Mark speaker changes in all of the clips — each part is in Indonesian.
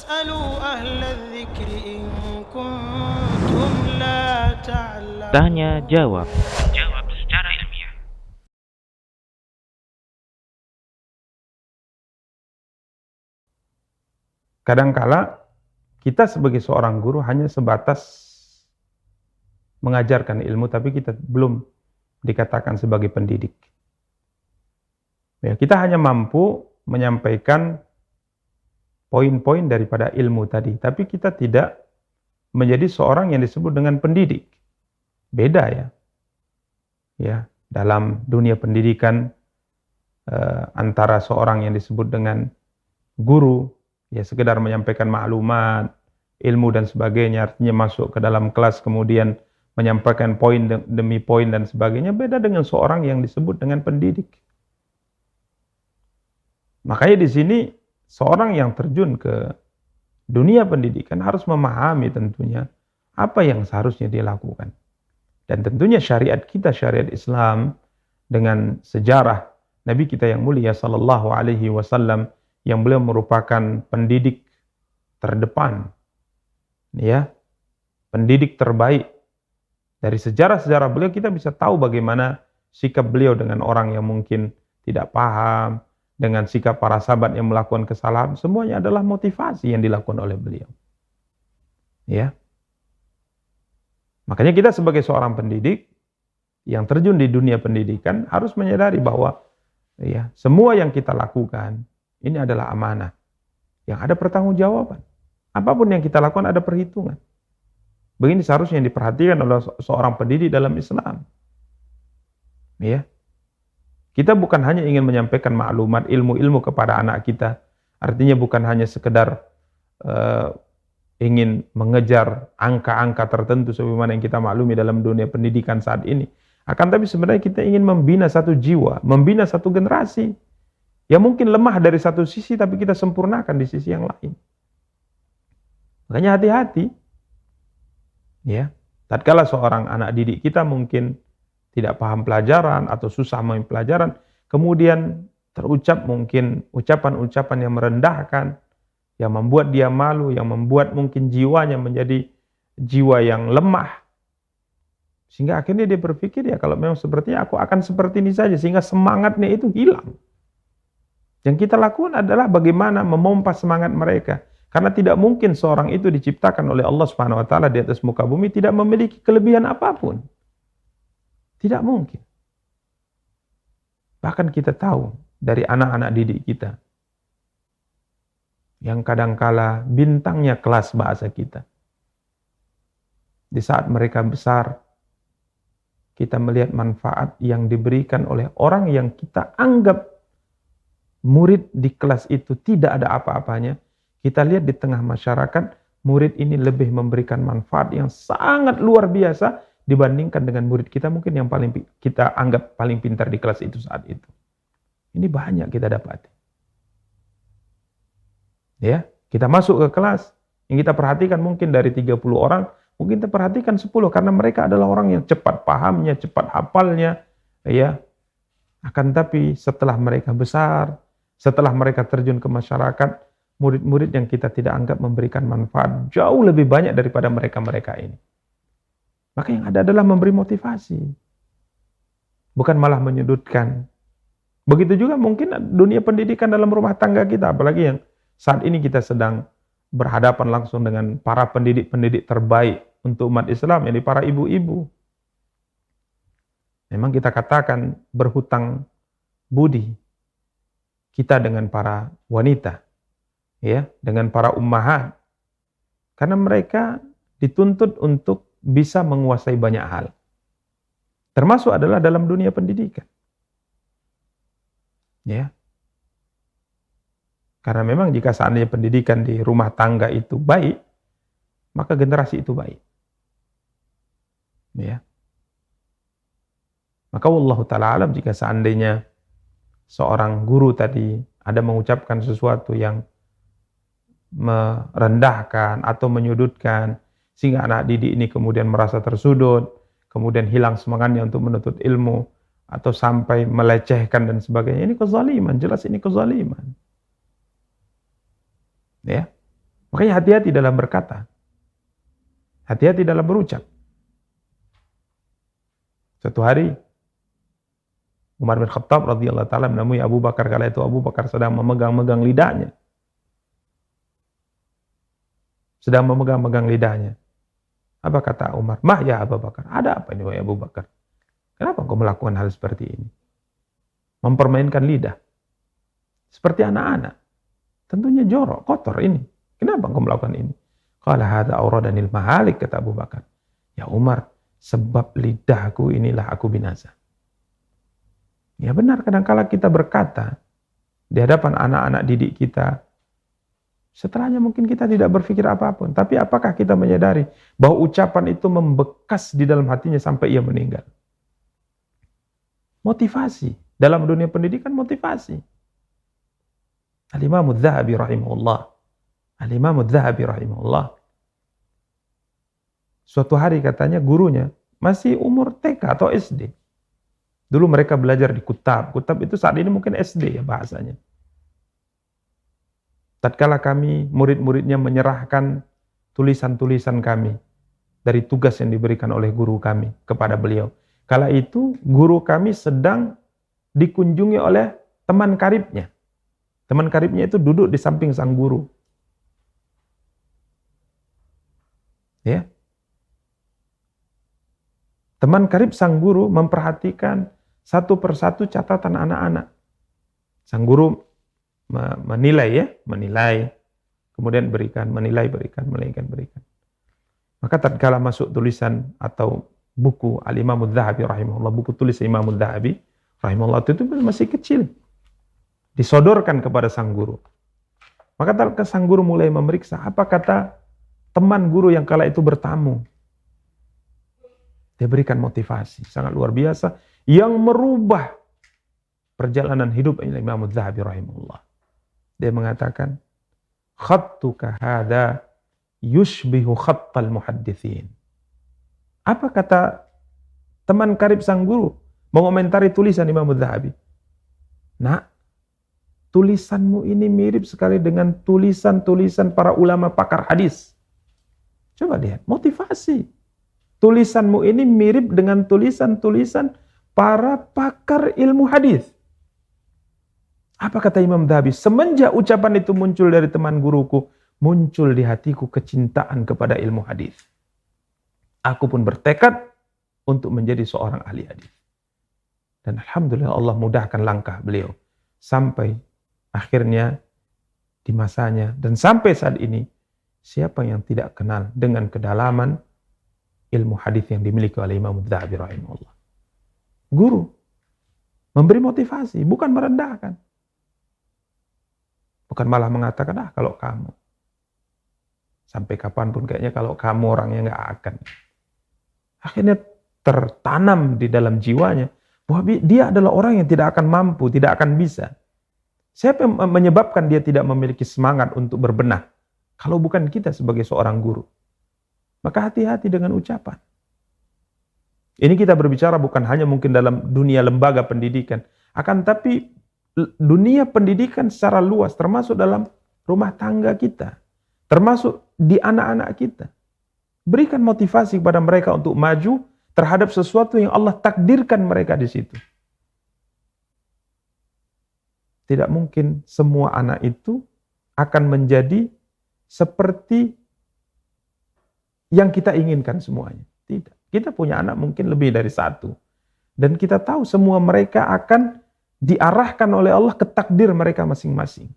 Speaker 1: فاسألوا أهل الذكر إن كنتم لا
Speaker 2: Tanya
Speaker 1: تعلمون.
Speaker 2: jawab.
Speaker 3: Jawab secara ilmiah.
Speaker 4: Kadangkala kita sebagai seorang guru hanya sebatas mengajarkan ilmu, tapi kita belum dikatakan sebagai pendidik. Ya, kita hanya mampu menyampaikan poin-poin daripada ilmu tadi, tapi kita tidak menjadi seorang yang disebut dengan pendidik. Beda ya. Ya, dalam dunia pendidikan antara seorang yang disebut dengan guru, ya sekedar menyampaikan maklumat, ilmu dan sebagainya, artinya masuk ke dalam kelas kemudian menyampaikan poin demi poin dan sebagainya, beda dengan seorang yang disebut dengan pendidik. Makanya di sini seorang yang terjun ke dunia pendidikan harus memahami tentunya apa yang seharusnya dia lakukan. Dan tentunya syariat kita, syariat Islam, dengan sejarah Nabi kita yang mulia sallallahu alaihi wasallam, yang beliau merupakan pendidik terdepan, ya, pendidik terbaik. Dari sejarah-sejarah beliau kita bisa tahu bagaimana sikap beliau dengan orang yang mungkin tidak paham, dengan sikap para sahabat yang melakukan kesalahan, semuanya adalah motivasi yang dilakukan oleh beliau. Ya. Makanya kita sebagai seorang pendidik yang terjun di dunia pendidikan harus menyadari bahwa ya, semua yang kita lakukan ini adalah amanah yang ada pertanggungjawaban. Apapun yang kita lakukan ada perhitungan. Begini seharusnya yang diperhatikan oleh seorang pendidik dalam Islam. Ya. Kita bukan hanya ingin menyampaikan maklumat, ilmu-ilmu kepada anak kita. Artinya bukan hanya sekedar ingin mengejar angka-angka tertentu sebagaimana yang kita maklumi dalam dunia pendidikan saat ini. Akan tapi sebenarnya kita ingin membina satu jiwa, membina satu generasi yang mungkin lemah dari satu sisi tapi kita sempurnakan di sisi yang lain. Makanya hati-hati. Ya, tatkala seorang anak didik kita mungkin tidak paham pelajaran atau susah memahami pelajaran, kemudian terucap mungkin ucapan-ucapan yang merendahkan, yang membuat dia malu, yang membuat mungkin jiwanya menjadi jiwa yang lemah. Sehingga akhirnya dia berpikir, ya kalau memang sepertinya aku akan seperti ini saja, sehingga semangatnya itu hilang. Yang kita lakukan adalah bagaimana memompa semangat mereka. Karena tidak mungkin seorang itu diciptakan oleh Allah Subhanahu wa taala di atas muka bumi tidak memiliki kelebihan apapun. Tidak mungkin. Bahkan kita tahu dari anak-anak didik kita yang kadangkala bintangnya kelas bahasa kita. Di saat mereka besar, kita melihat manfaat yang diberikan oleh orang yang kita anggap murid di kelas itu tidak ada apa-apanya. Kita lihat di tengah masyarakat, murid ini lebih memberikan manfaat yang sangat luar biasa dibandingkan dengan murid kita mungkin yang paling kita anggap paling pintar di kelas itu saat itu. Ini banyak kita dapati. Ya, kita masuk ke kelas, yang kita perhatikan mungkin dari 30 orang, mungkin kita perhatikan 10 karena mereka adalah orang yang cepat pahamnya, cepat hafalnya, ya. Akan tapi setelah mereka besar, setelah mereka terjun ke masyarakat, murid-murid yang kita tidak anggap memberikan manfaat jauh lebih banyak daripada mereka-mereka ini. Maka yang ada adalah memberi motivasi. Bukan malah menyudutkan. Begitu juga mungkin dunia pendidikan dalam rumah tangga kita, apalagi yang saat ini kita sedang berhadapan langsung dengan para pendidik-pendidik terbaik untuk umat Islam, yakni para ibu-ibu. Memang kita katakan berhutang budi kita dengan para wanita, ya, dengan para ummahat. Karena mereka dituntut untuk bisa menguasai banyak hal. Termasuk adalah dalam dunia pendidikan. Ya. Karena memang jika seandainya pendidikan di rumah tangga itu baik, maka generasi itu baik. Ya. Maka wallahu ta'ala alam, jika seandainya seorang guru tadi ada mengucapkan sesuatu yang merendahkan atau menyudutkan, sehingga anak didik ini kemudian merasa tersudut, kemudian hilang semangatnya untuk menuntut ilmu, atau sampai melecehkan dan sebagainya, ini kezaliman, jelas ini kezaliman. Ya. Makanya hati-hati dalam berkata. Hati-hati dalam berucap. Suatu hari Umar bin Khattab radhiyallahu taala menemui Abu Bakar, kala itu Abu Bakar sedang memegang-megang lidahnya. Apa kata Umar? "Mah ya Abu Bakar, ada apa ini wahai Abu Bakar? Kenapa engkau melakukan hal seperti ini? Mempermainkan lidah. Seperti anak-anak. Tentunya jorok, kotor ini. Kenapa engkau melakukan ini?" Qala hadza awradanil mahalik, kata Abu Bakar. "Ya Umar, sebab lidahku inilah aku binasa." Ya benar, kadang-kala kita berkata di hadapan anak-anak didik kita, setelahnya mungkin kita tidak berpikir apapun. Tapi apakah kita menyadari bahwa ucapan itu membekas di dalam hatinya sampai ia meninggal? Motivasi. Dalam dunia pendidikan motivasi. Al-Imam Adz-Dzahabi rahimahullah. Suatu hari katanya gurunya masih umur TK atau SD. Dulu mereka belajar di Kutab. Kutab itu saat ini mungkin SD ya bahasanya. Tatkala kami, murid-muridnya menyerahkan tulisan-tulisan kami dari tugas yang diberikan oleh guru kami kepada beliau. Kala itu guru kami sedang dikunjungi oleh teman karibnya. Teman karibnya itu duduk di samping sang guru. Ya. Teman karib sang guru memperhatikan satu persatu catatan anak-anak. Sang guru menilai, kemudian menilai, berikan. Maka tatkala masuk tulisan atau buku Al-Imam Adz-Dzahabi rahimahullah, buku tulis Imam Adz-Dzahabi rahimahullah, itu masih kecil, disodorkan kepada sang guru. Maka tatkala sang guru mulai memeriksa, apa kata teman guru yang kala itu bertamu. Dia berikan motivasi sangat luar biasa yang merubah perjalanan hidup Imam Adz-Dzahabi rahimahullah. Dia mengatakan, "Khattuka hadza yushbihu khattal muhadditsin." Apa kata teman karib sang guru mengomentari tulisan Imam Adz-Dzahabi? "Nak, tulisanmu ini mirip sekali dengan tulisan-tulisan para ulama pakar hadis." Coba lihat, motivasi. Tulisanmu ini mirip dengan tulisan-tulisan para pakar ilmu hadis. Apa kata Imam Adz-Dzahabi? "Semenjak ucapan itu muncul dari teman guruku, muncul di hatiku kecintaan kepada ilmu hadis. Aku pun bertekad untuk menjadi seorang ahli hadis." Dan alhamdulillah Allah mudahkan langkah beliau sampai akhirnya di masanya dan sampai saat ini, siapa yang tidak kenal dengan kedalaman ilmu hadis yang dimiliki oleh Imam Adz-Dzahabi rahimahullah. Guru memberi motivasi, bukan merendahkan. Bukan malah mengatakan, kalau kamu. Sampai kapanpun kayaknya kalau kamu orangnya nggak akan. Akhirnya tertanam di dalam jiwanya bahwa dia adalah orang yang tidak akan mampu, tidak akan bisa. Siapa yang menyebabkan dia tidak memiliki semangat untuk berbenah? Kalau bukan kita sebagai seorang guru. Maka hati-hati dengan ucapan. Ini kita berbicara bukan hanya mungkin dalam dunia lembaga pendidikan, akan tapi dunia pendidikan secara luas, termasuk dalam rumah tangga kita, termasuk di anak-anak kita. Berikan motivasi kepada mereka untuk maju terhadap sesuatu yang Allah takdirkan mereka di situ. Tidak mungkin semua anak itu akan menjadi seperti yang kita inginkan semuanya. Tidak. Kita punya anak mungkin lebih dari satu. Dan kita tahu semua mereka akan diarahkan oleh Allah ke takdir mereka masing-masing.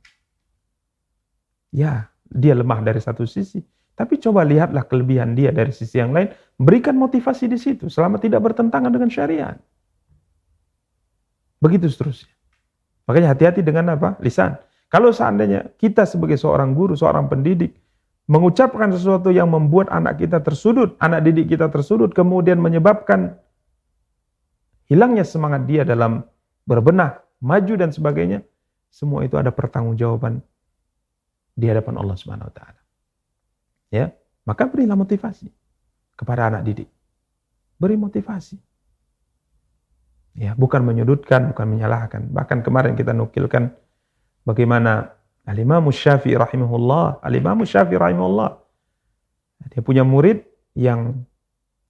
Speaker 4: Ya, dia lemah dari satu sisi. Tapi coba lihatlah kelebihan dia dari sisi yang lain. Berikan motivasi di situ selama tidak bertentangan dengan syariat. Begitu seterusnya. Makanya hati-hati dengan apa? Lisan. Kalau seandainya kita sebagai seorang guru, seorang pendidik, mengucapkan sesuatu yang membuat anak kita tersudut, anak didik kita tersudut, kemudian menyebabkan hilangnya semangat dia dalam berbenah, maju dan sebagainya, semua itu ada pertanggungjawaban di hadapan Allah Subhanahu wa taala. Ya, maka berilah motivasi kepada anak didik. Beri motivasi. Ya, bukan menyudutkan, bukan menyalahkan. Bahkan kemarin kita nukilkan bagaimana Al-Imam Syafi'i rahimahullah, Al-Imam Syafi'i rahimahullah. Dia punya murid yang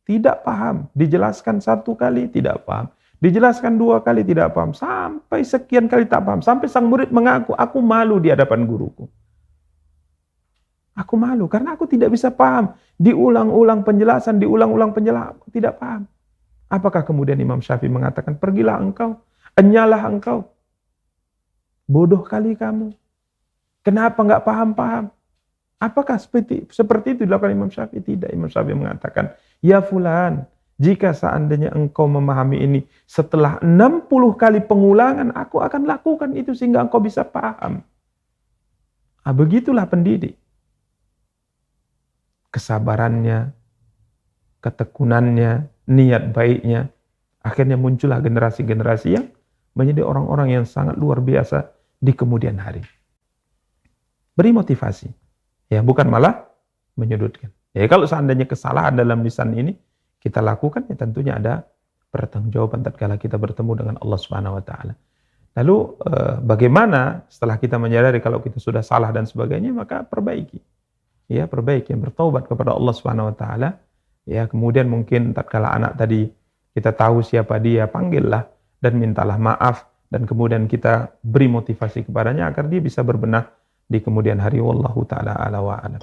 Speaker 4: tidak paham, dijelaskan 1 kali tidak paham, dijelaskan 2 kali tidak paham, sampai sekian kali tak paham, sampai sang murid mengaku, aku malu di hadapan guruku. Aku malu karena aku tidak bisa paham. Diulang-ulang penjelasan, aku tidak paham. Apakah kemudian Imam Syafi'i mengatakan, pergilah engkau, enyalah engkau. Bodoh kali kamu. Kenapa enggak paham-paham? Apakah seperti itu dilakukan Imam Syafi'i? Tidak. Imam Syafi'i mengatakan, ya fulan, jika seandainya engkau memahami ini setelah 60 kali pengulangan, aku akan lakukan itu sehingga engkau bisa paham. Begitulah pendidik. Kesabarannya, ketekunannya, niat baiknya, akhirnya muncullah generasi-generasi yang menjadi orang-orang yang sangat luar biasa di kemudian hari. Beri motivasi, ya bukan malah menyudutkan. Ya kalau seandainya kesalahan dalam lisan ini kita lakukan, ya tentunya ada pertanggungjawaban tatkala kita bertemu dengan Allah Subhanahu wa taala. Lalu bagaimana setelah kita menyadari kalau kita sudah salah dan sebagainya, maka perbaiki. Ya, perbaiki, bertaubat kepada Allah Subhanahu wa taala. Ya, kemudian mungkin tatkala anak tadi kita tahu siapa dia, panggillah dan mintalah maaf, dan kemudian kita beri motivasi kepadanya agar dia bisa berbenah di kemudian hari. Wallahu taala ala wa alam.